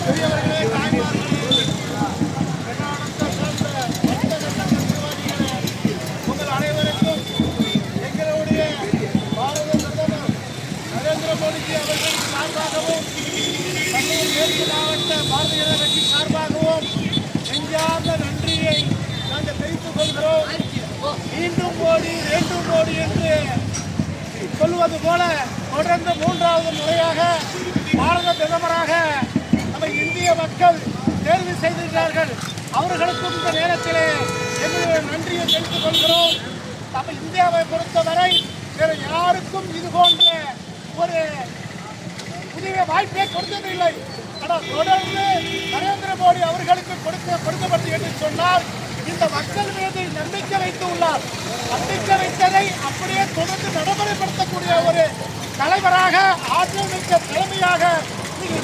பெரியவர்களே, தாய்மார்களே, உங்கள் அனைவருக்கும் எங்களுடைய பாரத பிரதமர் நரேந்திர மோடிஜி அவர்களின் சார்பாகவும் கண்ணூர் மேற்கு மாவட்ட பாரதிய ஜனதா கட்சி சார்பாகவும் நெஞ்சார்ந்த நன்றியை நாங்கள் தெரிவித்துக் கொள்கிறோம். மீண்டும் மோடி வேண்டும் மோடி என்று சொல்லுவது போல தொடர்ந்து 3வது முறையாக பாரத பிரதமராக நம்ம இந்திய மக்கள் தேர்வு செய்திருக்கிறார்கள். அவர்களுக்கும் இந்த நேரத்திலே எங்களுடைய நன்றியை தெரிவித்துக் கொள்கிறோம். நம்ம இந்தியாவை பொறுத்தவரை வேறு யாருக்கும் இது போன்ற ஒரு புதிய வாய்ப்பை கொடுத்ததில்லை. ஆனால் தொடர்ந்து நரேந்திர மோடி அவர்களுக்கு கொடுக்கப்பட்டது என்று சொன்னால் இந்த மக்கள் மீது நம்பிக்கை வைத்து உள்ளார். நம்பிக்கை வைத்ததை அப்படியே தொடர்ந்து நடைமுறைப்படுத்தக்கூடிய ஒரு தலைவராக, ஆற்றல் மிக்க தலைமையாக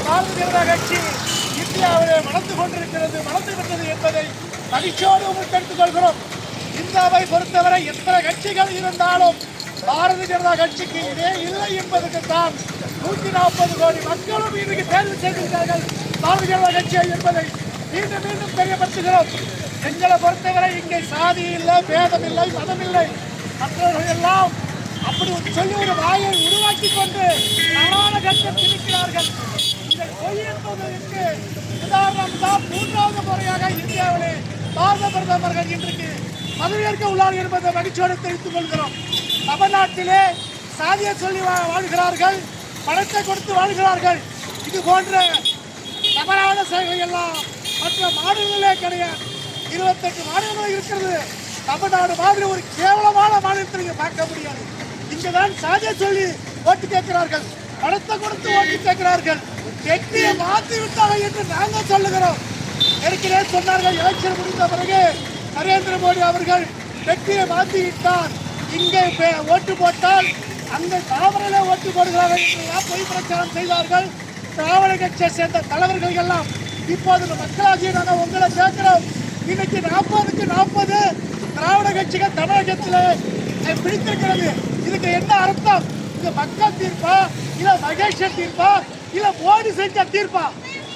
பாரதிய ஜனதா கட்சி இந்தியாவிலே வளர்ந்து கொண்டிருக்கிறது, வளர்ந்து விட்டது என்பதை மகிழ்ச்சியோடு உங்களுக்கு எடுத்துக் கொள்கிறோம். இந்தியாவை பொறுத்தவரை எத்தனை கட்சிகள் இருந்தாலும் பாரதிய ஜனதா கட்சிக்கு இதே இல்லை என்பதற்கு தான் 140 கோடி மக்களும் இன்றைக்கு தேர்வு செய்திருக்கிறார்கள் பாரதிய ஜனதா கட்சியை என்பதை மீண்டும் மீண்டும் தெரியப்படுத்துகிறோம். எங்களை பொறுத்தவரை இங்கே சாதி இல்லை, பேதம் இல்லை, மதம் இல்லை. மற்றவர்கள் எல்லாம் அப்படி சொல்லி ஒரு வாயை உருவாக்கி கொண்டு நாடாளுமன்றத்தில் இருக்கிறார்கள். இந்த பொய் என்பதற்கு உதாரணம் தான் 3வது முறையாக இந்தியாவிலே பாரத பிரதமர்கள் இன்றைக்கு பதவியேற்க உள்ளார் என்பதை மகிழ்ச்சியோடு தெரிவித்துக் கொள்கிறோம். தமிழ்நாட்டிலே சாதியை சொல்லி வாழ்கிறார்கள், பணத்தை கொடுத்து வாழ்கிறார்கள். இது போன்ற தவறான செயல்கள் எல்லாம் மற்ற மாநிலங்களே கிடையாது. 28 மாநிலங்கள் இருக்கிறது. தமிழ்நாடு மாதிரி ஒரு கேவலமான மாநிலத்தை நீங்க பார்க்க முடியாது. இங்கதான் சாதியை சொல்லி ஓட்டு கேட்கிறார்கள், பணத்தை கொடுத்து ஓட்டு கேட்கிறார்கள். வெற்றியை மாற்றி விட்டார்கள் என்று நாங்கள் சொல்லுகிறோம். ஏற்கனவே சொன்னார்கள், எலெக்ஷன் முடிந்த பிறகு நரேந்திர மோடி அவர்கள் வெற்றியை மாற்றிவிட்டார், இங்கே ஓட்டு போட்டால் அங்கே தாவரையில ஓட்டு போடுகிறார்கள் என்றெல்லாம் பொய் பிரச்சாரம் செய்தார்கள். திராவிட கட்சியை சேர்ந்த தலைவர்கள் எல்லாம் இப்போது மக்களாட்சியை நாங்கள் உங்களை கேட்கிறோம். இன்னைக்கு 40க்கு 40 திராவிட கட்சிகள் தமிழகத்தில் பிடித்திருக்கிறது. இதுக்கு என்ன அர்த்தம்? இது மக்கள் தீர்ப்பா, இல்ல மகேஷன் தீர்ப்பா, இல்ல மோடி செஞ்ச தீர்ப்பா?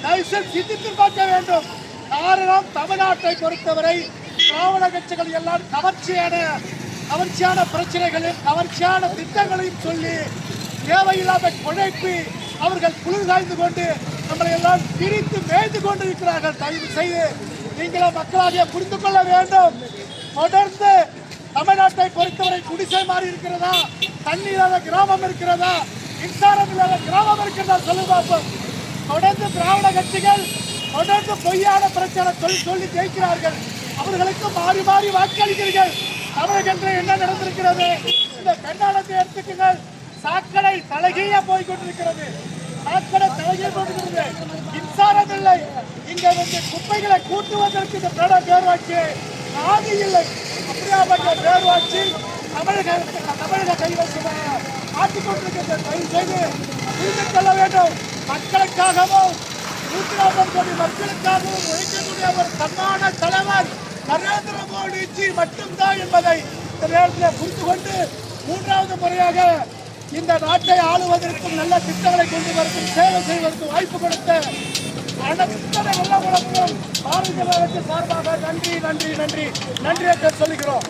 தயவுசெய்து சிந்தித்து பார்க்க வேண்டும். காரணம், தமிழ்நாட்டை பொறுத்தவரை திராவிட கட்சிகள் எல்லாம் கவர்ச்சியான பிரச்சனைகளையும் கவர்ச்சியான திட்டங்களையும் சொல்லி தேவையில்லாத குழைப்பி அவர்கள் குளிர் காய்ந்து கொண்டு நம்மளை எல்லாம் பிரித்து மேய்ந்து கொண்டிருக்கிறார்கள். தயவு செய்து நீங்களும் மக்களாக புரிந்து கொள்ள வேண்டும். தொடர்ந்து தமிழ்நாட்டை பொறுத்தவரை குடிசை மாறி இருக்கிறதா, தண்ணீர் இல்லாத கிராமம் இருக்கிறதா, மின்சாரம் இல்லாத கிராமம் இருக்கிறதா சொல்லி பார்ப்போம். தொடர்ந்து திராவிட கட்சிகள் தொடர்ந்து பொய்யான பிரச்சாரம் சொல்லி ஜெயிக்கிறார்கள். அவர்களுக்கு மாறி மாறி வாக்களிக்கிறீர்கள். தமிழகத்தில் என்ன நடந்திருக்கிறது? இந்த கர்நாடகத்தை எடுத்துக்குங்கள். சாக்கடை தலைகீழ போய் கொண்டிருக்கிறது. சாக்கடை தலைகீழ கொண்டிருக்கிறது. மின்சாரம் இல்லை. இங்க வந்து குப்பைகளை கூட்டுவதற்கு இந்த பேரூராட்சி ஆதி இல்லை. அப்படியாப்பட்ட பேரூராட்சி தமிழக கைவசமாக ஆட்டிக் கொண்டிருக்கிறது. தயவு செய்து புரிந்து கொள்ள வேண்டும். மக்களுக்காகவும் 140 கோடி மக்களுக்காகவும் உழைக்கக்கூடிய ஒரு தன்மான தலைவர் நரேந்திர மோடிஜி மட்டும்தான் என்பதை இந்த நேரத்தில் புரிந்து கொண்டு 3வது முறையாக இந்த நாட்டை ஆளுவதற்கும் நல்ல திட்டங்களை கொண்டு வருவதற்கும் சேவை செய்வதற்கு வாய்ப்பு கொடுத்த அனைத்தனை நல்லவர்களுக்கும் பாரதிய ஜனதா கட்சி சார்பாக நன்றி நன்றி நன்றி நன்றியை சொல்லுகிறோம்.